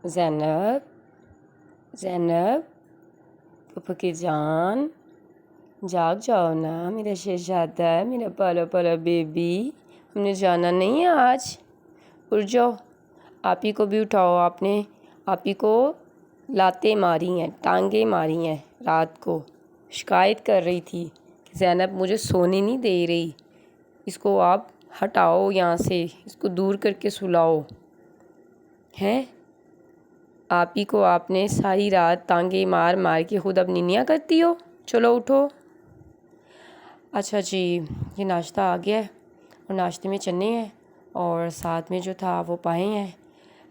ज़ैनब, ज़ैनब, पप्पा की जान, जाग जाओ ना मेरा शहज़ादा, मेरा पाला पाला बेबी। हमने जाना नहीं है आज, उठ जाओ। आप ही को भी उठाओ, आपने आप ही को लातें मारी हैं, टांगे मारी हैं। रात को शिकायत कर रही थी कि ज़ैनब मुझे सोने नहीं दे रही, इसको आप हटाओ यहाँ से, इसको दूर करके सुलाओ। हैं, आप ही को आपने सारी रात टांगे मार मार के खुद अब निनिया करती हो। चलो उठो। अच्छा जी, ये नाश्ता आ गया है और नाश्ते में चने हैं और साथ में जो था वो पाए हैं।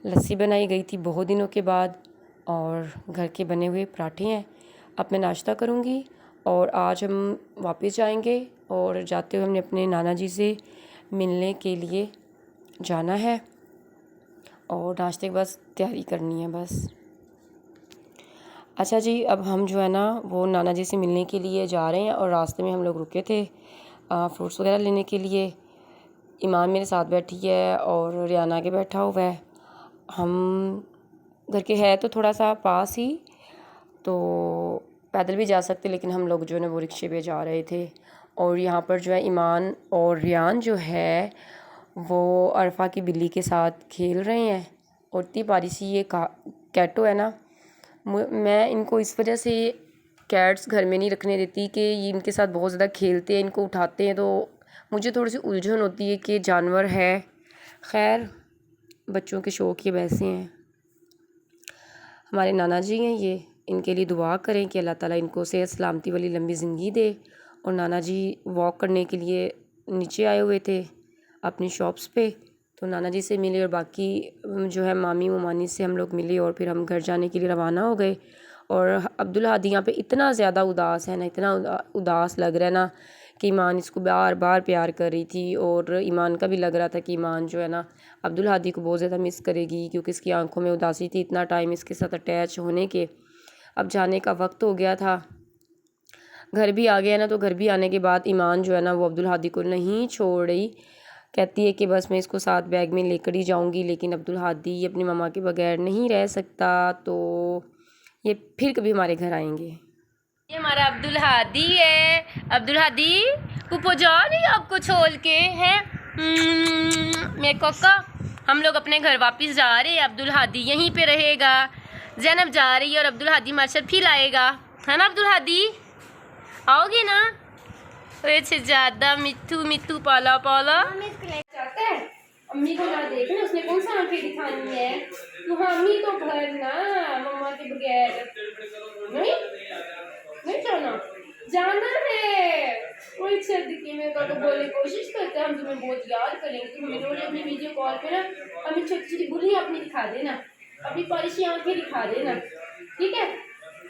लस्सी बनाई गई थी बहुत दिनों के बाद और घर के बने हुए पराठे हैं। अब मैं नाश्ता करूँगी और आज हम वापस जाएंगे और जाते हुए हमने अपने नाना जी से मिलने के लिए जाना है और नाश्ते की बस तैयारी करनी है बस। अच्छा जी, अब हम जो है ना वो नाना जी से मिलने के लिए जा रहे हैं और रास्ते में हम लोग रुके थे फ्रूट्स वगैरह लेने के लिए। ईमान मेरे साथ बैठी है और रियान आगे बैठा हुआ है। हम घर के है तो थोड़ा सा पास ही, तो पैदल भी जा सकते, लेकिन हम लोग जो है ना वो रिक्शे पे जा रहे थे। और यहाँ पर जो है ईमान और रियान जो है वो अरफा की बिल्ली के साथ खेल रहे हैं। और इतनी प्यारी सी ये कैटो है ना, मैं इनको इस वजह से कैट्स घर में नहीं रखने देती कि ये इनके साथ बहुत ज़्यादा खेलते हैं, इनको उठाते हैं, तो मुझे थोड़ी सी उलझन होती है कि जानवर है। खैर, बच्चों के शौक़ ये वैसे हैं। हमारे नाना जी हैं ये, इनके लिए दुआ करें कि अल्लाह ताला इनको सेहत सलामती वाली लंबी ज़िंदगी दे। और नाना जी वॉक करने के लिए नीचे आए हुए थे अपनी शॉप्स पे, तो नाना जी से मिले और बाकी जो है मामी ममानी से हम लोग मिले और फिर हम घर जाने के लिए रवाना हो गए। और अब्दुल हादी यहाँ पे इतना ज़्यादा उदास है ना, इतना उदास लग रहा है ना कि ईमान इसको बार बार प्यार कर रही थी और ईमान का भी लग रहा था कि ईमान जो है ना अब्दुल हादी को बहुत ज़्यादा मिस करेगी, क्योंकि इसकी आंखों में उदासी थी इतना टाइम इसके साथ अटैच होने के। अब जाने का वक्त हो गया था, घर भी आ गया ना, तो घर भी आने के बाद ईमान जो है ना वो अब्दुल हादी को नहीं छोड़ रही। कहती है कि बस मैं इसको साथ बैग में लेकर ही जाऊंगी, लेकिन अब्दुल हादी अपनी मम्मा के बगैर नहीं रह सकता, तो ये फिर कभी हमारे घर आएंगे। ये हमारा अब्दुल हादी है। अब्दुल हादी पुप्पो जा रही आपको छोड़ के है मेरे कोका। हम लोग अपने घर वापस जा रहे हैं, अब्दुल हादी यहीं पे रहेगा। ज़ैनब जा रही है और अब्दुल हादी हमारे साथ फिर आएगा, है ना अब्दुल हादी? आओगे ना? वैसे ज़्यादा मिट्टू मिट्टू पाला पाला चाहता है। अम्मी को ना देखना, उसने कौन सा आंखें दिखानी है? तू हामी तो भर ना मम्मा के बगैर। नहीं नहीं जाना, जाना है। कोई सदके में तो बोलने की कोशिश करते हम तुम्हें बहुत याद करेंगे। तुम हमें रोज अपनी वीडियो कॉल पे ना हमें छोटी छोटी बुरी अपनी दिखा देना, अपनी पालिशी आंखें दिखा देना, ठीक है?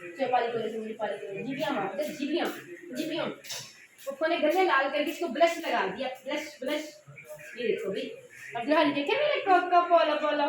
चलो पाली करो, पाली करो, जीबियाँ मार दे, जीबियाँ जीबियाँ। पप्पा ने गले लाल करके इसको ब्लश लगा दिया, ब्लश ब्लश। ये देखो भाई, अब्दुल हादी देखे मेरे कोका पोला पोला।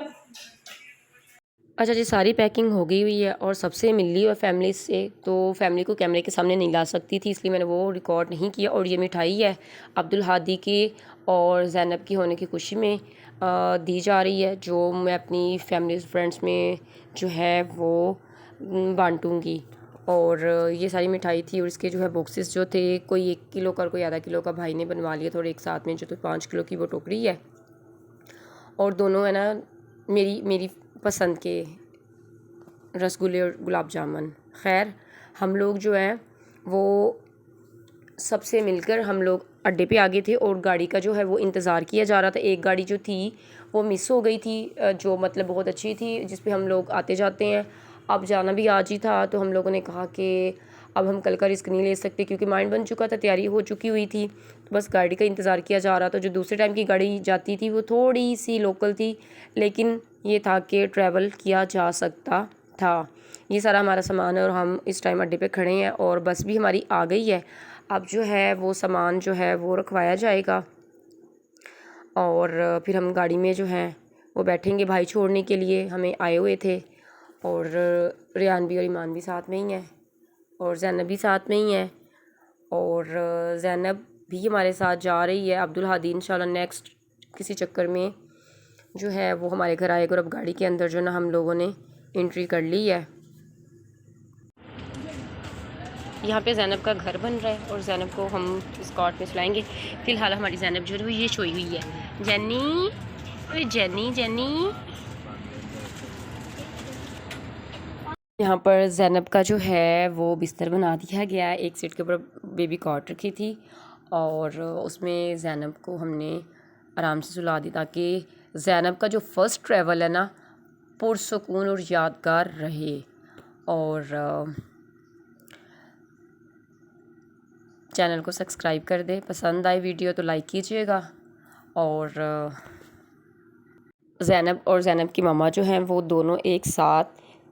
अच्छा जी, सारी पैकिंग हो गई हुई है और सबसे मिल ली है फैमिली से, तो फैमिली को कैमरे के सामने नहीं ला सकती थी, इसलिए मैंने वो रिकॉर्ड नहीं किया। और ये मिठाई है अब्दुल हादी की और ज़ैनब की होने की खुशी में दी जा रही है, जो मैं अपनी फैमिली फ्रेंड्स में जो है वो बांटूँगी। और ये सारी मिठाई थी और इसके जो है बॉक्सेस जो थे, कोई 1 किलो का और कोई आधा किलो का भाई ने बनवा लिया था, और एक साथ में जो तो 5 किलो की वो टोकरी है। और दोनों है ना मेरी पसंद के रसगुल्ले और गुलाब जामुन। खैर, हम लोग जो है वो सबसे मिलकर हम लोग अड्डे पे आ गए थे और गाड़ी का जो है वो इंतज़ार किया जा रहा था। एक गाड़ी जो थी वो मिस हो गई थी, जो मतलब बहुत अच्छी थी, जिस पे हम लोग आते जाते हैं। अब जाना भी आज ही था, तो हम लोगों ने कहा कि अब हम कल का रिस्क नहीं ले सकते, क्योंकि माइंड बन चुका था, तैयारी हो चुकी हुई थी, तो बस गाड़ी का इंतज़ार किया जा रहा था। जो दूसरे टाइम की गाड़ी जाती थी वो थोड़ी सी लोकल थी, लेकिन ये था कि ट्रैवल किया जा सकता था। ये सारा हमारा सामान है और हम इस टाइम अड्डे पे खड़े हैं और बस भी हमारी आ गई है। अब जो है वो सामान जो है वो रखवाया जाएगा और फिर हम गाड़ी में जो है वो बैठेंगे। भाई छोड़ने के लिए हमें आए हुए थे और रियान भी और ईमान भी साथ में ही है और ज़ैनब भी साथ में ही है, और ज़ैनब भी हमारे साथ जा रही है। अब्दुल हादी इंशाल्लाह नेक्स्ट किसी चक्कर में जो है वो हमारे घर आएगा और अब गाड़ी के अंदर जो ना हम लोगों ने एंट्री कर ली है। यहाँ पे ज़ैनब का घर बन रहा है और ज़ैनब को हम इस कॉट में सुलाएंगे। फ़िलहाल हमारी ज़ैनब जो है वो ये सोई हुई है। जेनी, अरे जेनी जेनी। यहाँ पर ज़ैनब का जो है वो बिस्तर बना दिया गया है। एक सीट के ऊपर बेबी कॉट रखी थी और उसमें ज़ैनब को हमने आराम से सुला दी ताकि ज़ैनब का जो फ़र्स्ट ट्रैवल है ना पुरसुकून और यादगार रहे। और चैनल को सब्सक्राइब कर दे, पसंद आए वीडियो तो लाइक कीजिएगा। और ज़ैनब और ज़ैनब की मम्मा जो हैं वो दोनों एक साथ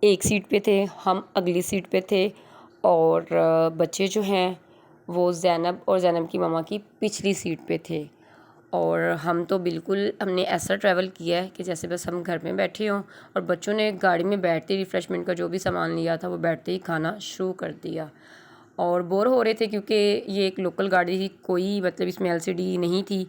एक सीट पे थे, हम अगली सीट पे थे। और बच्चे जो हैं वो ज़ैनब और ज़ैनब की मम्मा की पिछली सीट पे थे। और हम तो बिल्कुल हमने ऐसा ट्रैवल किया है कि जैसे बस हम घर में बैठे हों और बच्चों ने गाड़ी में बैठते ही रिफ़्रेशमेंट का जो भी सामान लिया था वो बैठते ही खाना शुरू कर दिया। और बोर हो रहे थे क्योंकि ये एक लोकल गाड़ी थी, कोई मतलब इसमें एलसीडी नहीं थी।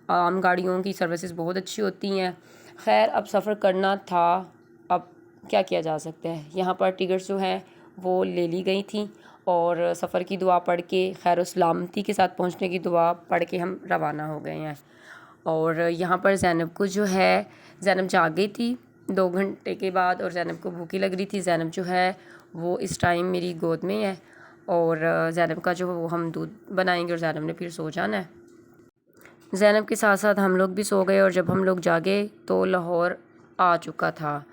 आम गाड़ियों की सर्विसेज बहुत अच्छी होती हैं। खैर अब सफ़र करना था, अब क्या किया जा सकता है। यहाँ पर टिकट्स जो हैं वो ले ली गई थी और सफ़र की दुआ पढ़ के खैर सलामती के साथ पहुँचने की दुआ पढ़ के हम रवाना हो गए हैं। और यहाँ पर ज़ैनब को जो है, ज़ैनब जाग गई थी 2 घंटे के बाद और ज़ैनब को भूखी लग रही थी। ज़ैनब जो है वो इस टाइम मेरी गोद में है और ज़ैनब का जो वो हम दूध बनाएंगे और ज़ैनब ने फिर सो जाना है। ज़ैनब के साथ साथ हम लोग भी सो गए और जब हम लोग जागे तो लाहौर आ चुका था।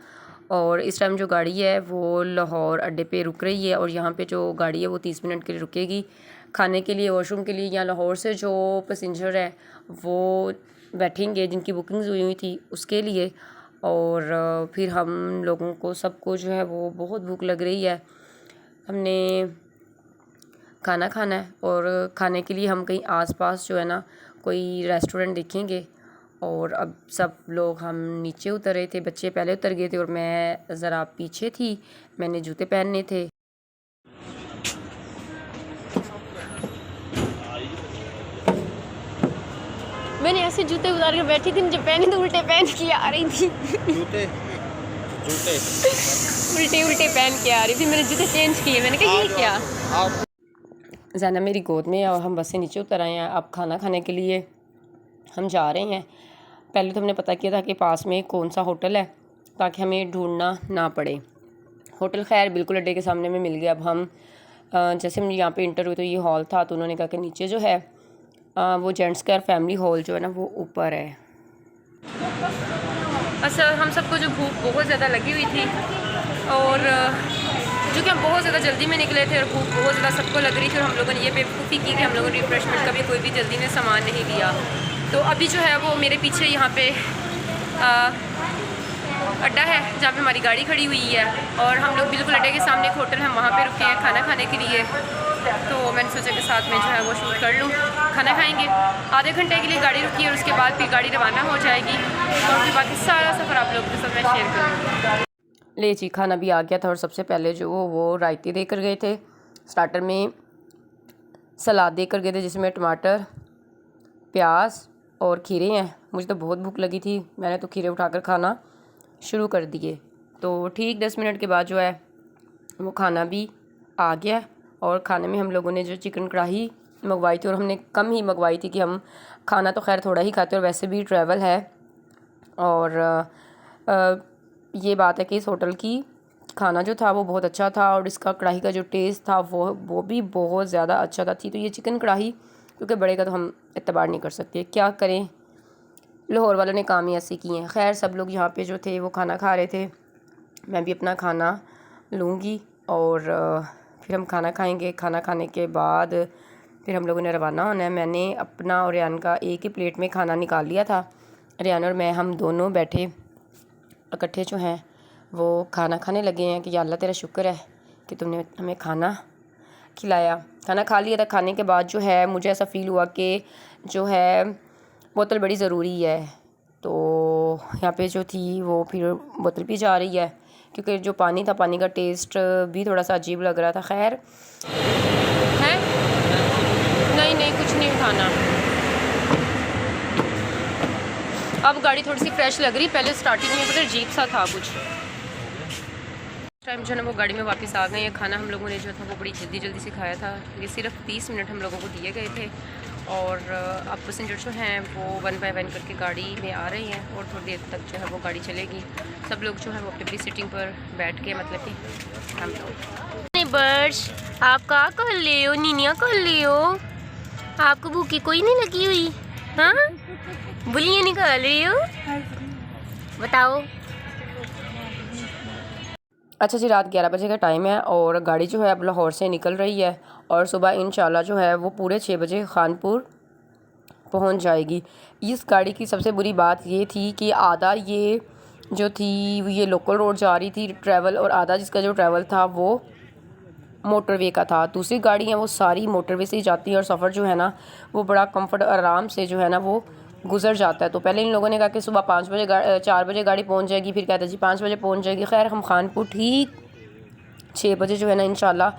और इस टाइम जो गाड़ी है वो लाहौर अड्डे पे रुक रही है और यहाँ पे जो गाड़ी है वो 30 मिनट के लिए रुकेगी खाने के लिए, वॉशरूम के लिए। या लाहौर से जो पैसेंजर है वो बैठेंगे जिनकी बुकिंग्स हुई थी उसके लिए। और फिर हम लोगों को सबको जो है वो बहुत भूख लग रही है, हमने खाना खाना है। और खाने के लिए हम कहीं आसपास जो है ना कोई रेस्टोरेंट देखेंगे। और अब सब लोग हम नीचे उतर रहे थे, बच्चे पहले उतर गए थे और मैं ज़रा पीछे थी, मैंने जूते पहनने थे। मैंने ऐसे जूते उतार कर बैठी थी, जब पहने तो उल्टे पहन के आ रही थी। जूते जूते उल्टे उल्टे पहन के आ रही थी, मैंने जूते चेंज किए। मैंने कहा ये क्या। ज़ैनब मेरी गोद में और हम बस से नीचे उतर आए हैं। अब खाना खाने के लिए हम जा रहे हैं। पहले तो हमने पता किया था कि पास में कौन सा होटल है ताकि हमें ढूंढना ना पड़े। होटल खैर बिल्कुल अड्डे के सामने में मिल गया। अब हम जैसे हम यहाँ पे इंटर हुए तो ये हॉल था, तो उन्होंने कहा कि नीचे जो है वो जेंट्स का फैमिली हॉल जो है ना वो ऊपर है। अच्छा, हम सबको जो भूख बहुत ज़्यादा लगी हुई थी और जो कि हम बहुत ज़्यादा जल्दी में निकले थे और भूख बहुत ज़्यादा सबको लग रही थी और हम लोगों ने ये बेवकूफ़ी की कि हम लोगों ने रिफ्रेशमेंट का भी कोई भी जल्दी में सामान नहीं लिया। तो अभी जो है वो मेरे पीछे यहाँ पे अड्डा है जहाँ पे हमारी गाड़ी खड़ी हुई है और हम लोग बिल्कुल अड्डे के सामने एक होटल है, वहाँ पे रुके हैं खाना खाने के लिए। तो मैंने सोचा कि साथ में जो है वो शूट कर लूँ, खाना खाएंगे। आधे घंटे के लिए गाड़ी रुकी है और उसके बाद फिर गाड़ी रवाना हो जाएगी और फिर बाकी सारा सफ़र आप लोगों के साथ मैं शेयर करूँगी। ले जी, खाना भी आ गया था और सबसे पहले जो वो रायते देकर गए थे। स्टार्टर में सलाद देकर गए थे जिसमें टमाटर, प्याज और खीरे हैं। मुझे तो बहुत भूख लगी थी, मैंने तो खीरे उठाकर खाना शुरू कर दिए। तो ठीक 10 मिनट के बाद जो है वो खाना भी आ गया और खाने में हम लोगों ने जो चिकन कढ़ाई मंगवाई थी, और हमने कम ही मंगवाई थी कि हम खाना तो खैर थोड़ा ही खाते और वैसे भी ट्रैवल है। और ये बात है कि इस होटल की खाना जो था वो बहुत अच्छा था और इसका कढ़ाई का जो टेस्ट था वो भी बहुत ज़्यादा अच्छा था। तो ये चिकन कढ़ाई क्योंकि बड़े का तो हम एतबार नहीं कर सकते, क्या करें, लाहौर वालों ने काम ही ऐसे किए हैं। खैर सब लोग यहाँ पे जो थे वो खाना खा रहे थे, मैं भी अपना खाना लूँगी और फिर हम खाना खाएंगे। खाना खाने के बाद फिर हम लोगों ने रवाना होना है। मैंने अपना और रियान का एक ही प्लेट में खाना निकाल लिया था। रियान और मैं हम दोनों बैठे इकट्ठे जो हैं वो खाना खाने लगे हैं कि या अल्लाह तेरा शुक्र है कि तुमने हमें खाना खिलाया। खाना खा लिया था। खाने के बाद जो है मुझे ऐसा फ़ील हुआ कि जो है बोतल बड़ी ज़रूरी है। तो यहाँ पे जो थी वो फिर बोतल पी जा रही है क्योंकि जो पानी था, पानी का टेस्ट भी थोड़ा सा अजीब लग रहा था। खैर है, नहीं कुछ नहीं खाना। अब गाड़ी थोड़ी सी फ्रेश लग रही, पहले स्टार्टिंग में उधर अजीब सा था कुछ। टाइम जो है ना वो गाड़ी में वापस आ गए हैं। खाना हम लोगों ने जो था वो बड़ी जल्दी से खाया था। ये सिर्फ 30 मिनट हम लोगों को दिए गए थे और अब पैसेंजर जो हैं वो 1 बाय 1 करके गाड़ी में आ रहे हैं और थोड़ी देर तक जो है वो गाड़ी चलेगी। सब लोग जो है वो अपनी सीटिंग पर बैठ के, मतलब कि हम लोग। बर्ड्स आप क्या कर ले हो, नीनिया कर ले हो? आपको भूखी कोई नहीं लगी हुई? हाँ, बुलियाँ निकाल रही हो? बताओ। अच्छा जी, रात 11 बजे का टाइम है और गाड़ी जो है अब लाहौर से निकल रही है और सुबह इंशाल्लाह जो है वो पूरे 6 बजे खानपुर पहुंच जाएगी। इस गाड़ी की सबसे बुरी बात ये थी कि आधा ये जो थी ये लोकल रोड जा रही थी ट्रैवल, और आधा जिसका जो ट्रैवल था वो मोटरवे का था। दूसरी गाड़ियाँ वो सारी मोटरवे से ही जाती हैं और सफ़र जो है ना वो बड़ा कंफर्ट आराम से जो है ना वो गुजर जाता है। तो पहले इन लोगों ने कहा कि सुबह 4 बजे गाड़ी पहुंच जाएगी, फिर कहते जी 5 बजे पहुंच जाएगी। खैर हम खानपुर ठीक 6 बजे जो है ना इंशाल्लाह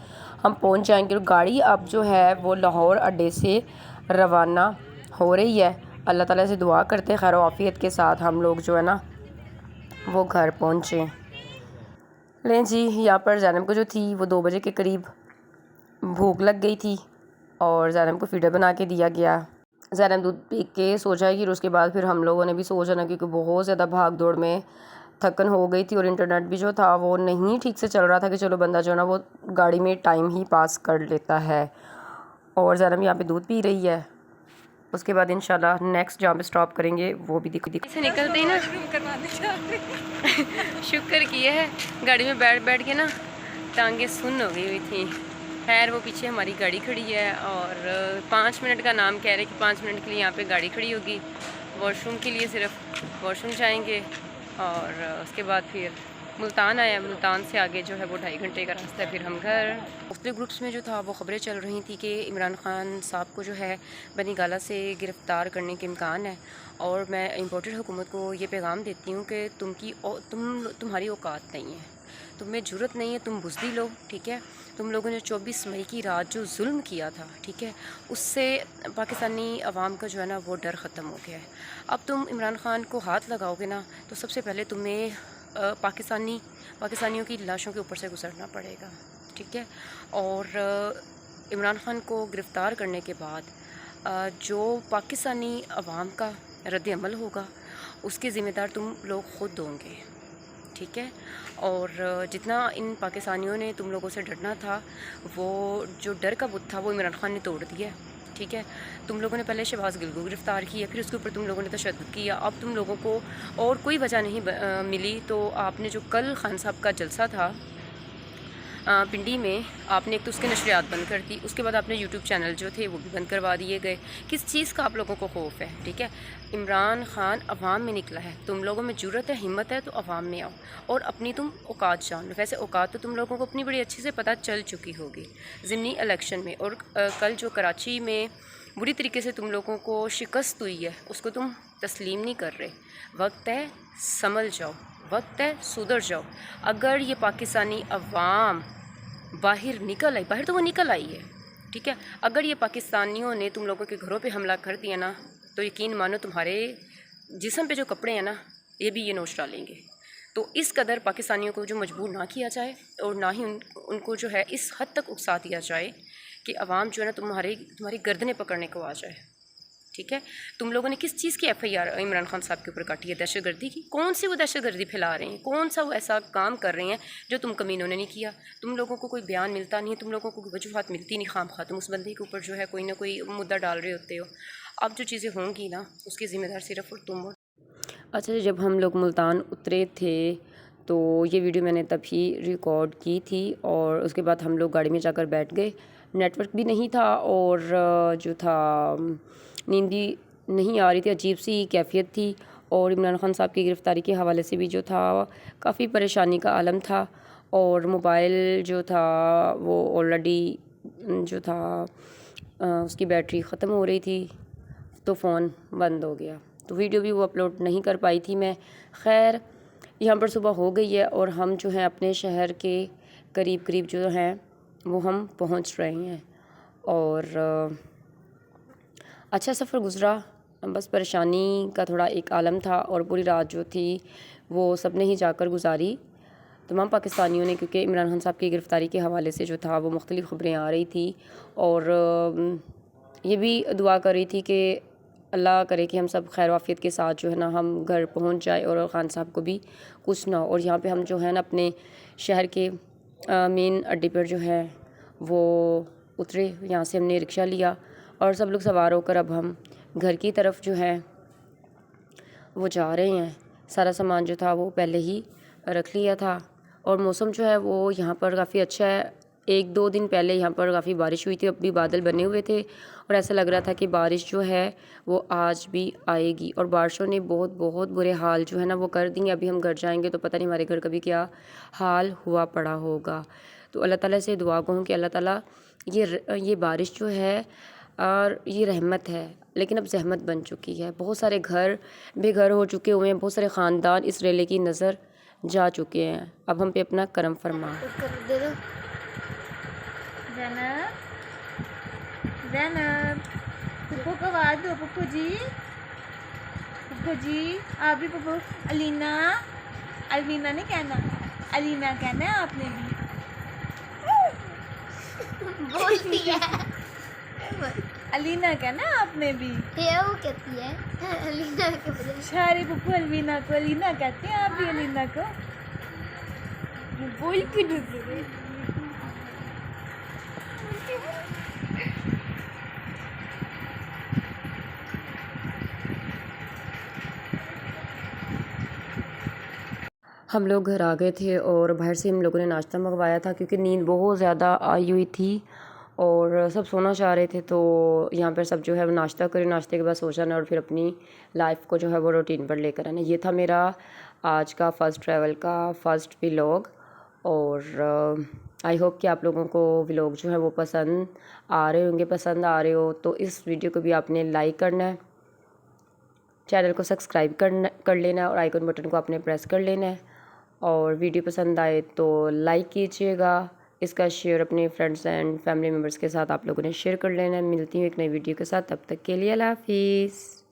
हम पहुंच जाएंगे। और गाड़ी अब जो है वो लाहौर अड्डे से रवाना हो रही है। अल्लाह ताला से दुआ करते खैर आफियत के साथ हम लोग जो है ना वो घर पहुँचे। लें जी, यहाँ पर ज़ैनब को जो थी वो 2 बजे के करीब भूख लग गई थी और ज़ैनब को फीडर बना के दिया गया। ज़ैनब दूध पी के सो जाएगी और उसके बाद फिर हम लोगों ने भी सो जाना, क्योंकि बहुत ज़्यादा भाग दौड़ में थकन हो गई थी और इंटरनेट भी जो था वो नहीं ठीक से चल रहा था कि चलो बंदा जो है ना वो गाड़ी में टाइम ही पास कर लेता है। और ज़ैनब यहाँ पे दूध पी रही है। उसके बाद इंशाल्लाह नेक्स्ट जहाँ पे स्टॉप करेंगे वो भी दिख से निकलते ही ना शुक्र किया है गाड़ी में बैठ के ना टांगे सुन्न हो गई हुई थी। खैर वो पीछे हमारी गाड़ी खड़ी है और 5 मिनट का नाम कह रहे कि 5 मिनट के लिए यहाँ पे गाड़ी खड़ी होगी। वॉशरूम के लिए सिर्फ वॉशरूम जाएंगे और उसके बाद फिर मुल्तान आया। मुल्तान से आगे जो है वो 2.5 घंटे का रास्ता है, फिर हम घर। मुख्तलिफ ग्रुप्स में जो था वो ख़बरें चल रही थी कि इमरान ख़ान साहब को जो है बनी गाला से गिरफ़्तार करने के इम्कान है। और मैं इम्पोर्टेड हुकूमत को ये पैगाम देती हूँ कि तुम्हारी औकात नहीं है, तुम्हें ज़रूरत नहीं है, तुम बुज़दिल लो, ठीक है। तुम लोगों ने 24 मई की रात जो जुल्म किया था, ठीक है, उससे पाकिस्तानी अवाम का जो है ना वो डर ख़त्म हो गया है। अब तुम इमरान ख़ान को हाथ लगाओगे ना तो सबसे पहले तुम्हें पाकिस्तानियों की लाशों के ऊपर से गुजरना पड़ेगा, ठीक है। और इमरान ख़ान को गिरफ़्तार करने के बाद जो पाकिस्तानी अवाम का रद्द अमल होगा उसके ज़िम्मेदार तुम लोग ख़ुद होंगे, ठीक है। और जितना इन पाकिस्तानियों ने तुम लोगों से डरना था, वो जो डर का बुत था वो इमरान ख़ान ने तोड़ दिया, ठीक है। तुम लोगों ने पहले शहबाज गिल को गिरफ़्तार किया, फिर उसके ऊपर तुम लोगों ने तशद्दुद किया। अब तुम लोगों को और कोई वजह नहीं मिली तो आपने जो कल खान साहब का जलसा था पिंडी में, आपने एक तो उसके नशरियात बंद कर दी, उसके बाद आपने यूट्यूब चैनल जो थे वो भी बंद करवा दिए गए। किस चीज़ का आप लोगों को खौफ है, ठीक है। इमरान ख़ान अवाम में निकला है, तुम लोगों में जुर्रत है, हिम्मत है तो अवाम में आओ और अपनी तुम औकात जान लो। वैसे औकात तो तुम लोगों को अपनी बड़ी अच्छे से पता चल चुकी होगी ज़िमनी इलेक्शन में। और कल जो कराची में बुरी तरीके से तुम लोगों को शिकस्त हुई है उसको तुम तस्लीम नहीं कर रहे। वक्त है संभल जाओ, वक्त है सुधर जाओ। अगर ये पाकिस्तानी अवाम बाहर निकल आई, बाहर तो वो निकल आई है, ठीक है। अगर ये पाकिस्तानियों ने तुम लोगों के घरों पे हमला कर दिया ना तो यकीन मानो तुम्हारे जिस्म पे जो कपड़े हैं ना ये भी ये नोच डालेंगे। तो इस कदर पाकिस्तानियों को जो मजबूर ना किया जाए और ना ही उनको जो है इस हद तक उकसा दिया जाए कि अवाम जो है ना तुम्हारी गर्दनें पकड़ने को आ जाए, ठीक है। तुम लोगों ने किस चीज़ की FIR इमरान खान साहब के ऊपर काटी है? दहशतगर्दी की। कौन सी वो दहशतगर्दी फैला रहे हैं, कौन सा वो ऐसा काम कर रहे हैं जो तुम कमीनों ने नहीं किया? तुम लोगों को कोई बयान मिलता नहीं है, तुम लोगों को कोई वजूहत मिलती नहीं, खाम खा तुम उस बंदे के ऊपर जो है कोई ना कोई मुद्दा डाल रहे होते हो। अब जो चीज़ें होंगी ना उसकी ज़िम्मेदार सिर्फ और तुम हो। अच्छा, जब हम लोग मुल्तान उतरे थे तो ये वीडियो मैंने तभी रिकॉर्ड की थी और उसके बाद हम लोग गाड़ी में जाकर बैठ गए। नेटवर्क भी नहीं था और जो था नींद भी नहीं आ रही थी, अजीब सी कैफियत थी। और इमरान खान साहब की गिरफ़्तारी के हवाले से भी जो था काफ़ी परेशानी का आलम था और मोबाइल जो था वो ऑलरेडी जो था उसकी बैटरी ख़त्म हो रही थी तो फ़ोन बंद हो गया, तो वीडियो भी वो अपलोड नहीं कर पाई थी मैं। खैर यहाँ पर सुबह हो गई है और हम जो हैं अपने शहर के करीब जो हैं वो हम पहुँच रहे हैं और अच्छा सफ़र गुज़रा। बस परेशानी का थोड़ा एक आलम था और पूरी रात जो थी वो सब ने ही जाकर गुजारी तमाम पाकिस्तानियों ने, क्योंकि इमरान खान साहब की गिरफ़्तारी के हवाले से जो था वो मुख्तलिफ़ ख़बरें आ रही थी और ये भी दुआ कर रही थी कि अल्लाह करे कि हम सब खैर वाफ़ियत के साथ जो है ना हम घर पहुंच जाए और खान साहब को भी कुछ ना हो। और यहाँ पे हम जो है ना अपने शहर के मेन अड्डे पर जो है वो उतरे, यहाँ से हमने रिक्शा लिया और सब लोग सवार होकर अब हम घर की तरफ जो है वो जा रहे हैं। सारा सामान जो था वो पहले ही रख लिया था और मौसम जो है वो यहाँ पर काफ़ी अच्छा है। 1-2 दिन पहले यहाँ पर काफ़ी बारिश हुई थी, अब भी बादल बने हुए थे और ऐसा लग रहा था कि बारिश जो है वो आज भी आएगी और बारिशों ने बहुत बहुत बुरे हाल जो है ना वो कर दिए। अभी हम घर जाएंगे तो पता नहीं हमारे घर का भी क्या हाल हुआ पड़ा होगा। तो अल्लाह ताला से दुआ कहूँ कि अल्लाह ताला ये बारिश जो है और ये रहमत है, लेकिन अब जहमत बन चुकी है। बहुत सारे घर बेघर हो चुके हुए हैं, बहुत सारे ख़ानदान इस रेले की नज़र जा चुके हैं। अब हम पे अपना करम फरमा। ज़ैनब, ज़ैनब, पप्पू को आवाज़ दो। पप्पू जी, आप भी पप्पू। अलीना, अलीना ने कहना, अलीना कहना है आपने भी। बोलती है अलीना कहना है आपने भी। ये वो कहती है अलीना के बजाय। सारे पप्पू अलीना को अलीना कहते हैं, आप भी अलीना को बोल के दूसरे। हम लोग घर आ गए थे और बाहर से हम लोगों ने नाश्ता मंगवाया था क्योंकि नींद बहुत ज़्यादा आई हुई थी और सब सोना चाह रहे थे। तो यहाँ पर सब जो है वो नाश्ता करें, नाश्ते के बाद सो जाना और फिर अपनी लाइफ को जो है वो रूटीन पर लेकर आना। ये था मेरा आज का फ़र्स्ट ट्रैवल का फ़र्स्ट व्लॉग और आई होप कि आप लोगों को व्लॉग जो है वो पसंद आ रहे होंगे। पसंद आ रहे हो तो इस वीडियो को भी आपने लाइक करना है, चैनल को सब्सक्राइब कर लेना है और आइकन बटन को आपने प्रेस कर लेना है। और वीडियो पसंद आए तो लाइक कीजिएगा, इसका शेयर अपने फ्रेंड्स एंड फैमिली मेम्बर्स के साथ आप लोगों ने शेयर कर लेना है। मिलती हूँ एक नई वीडियो के साथ, तब तक के लिए अल्लाह हाफिज़।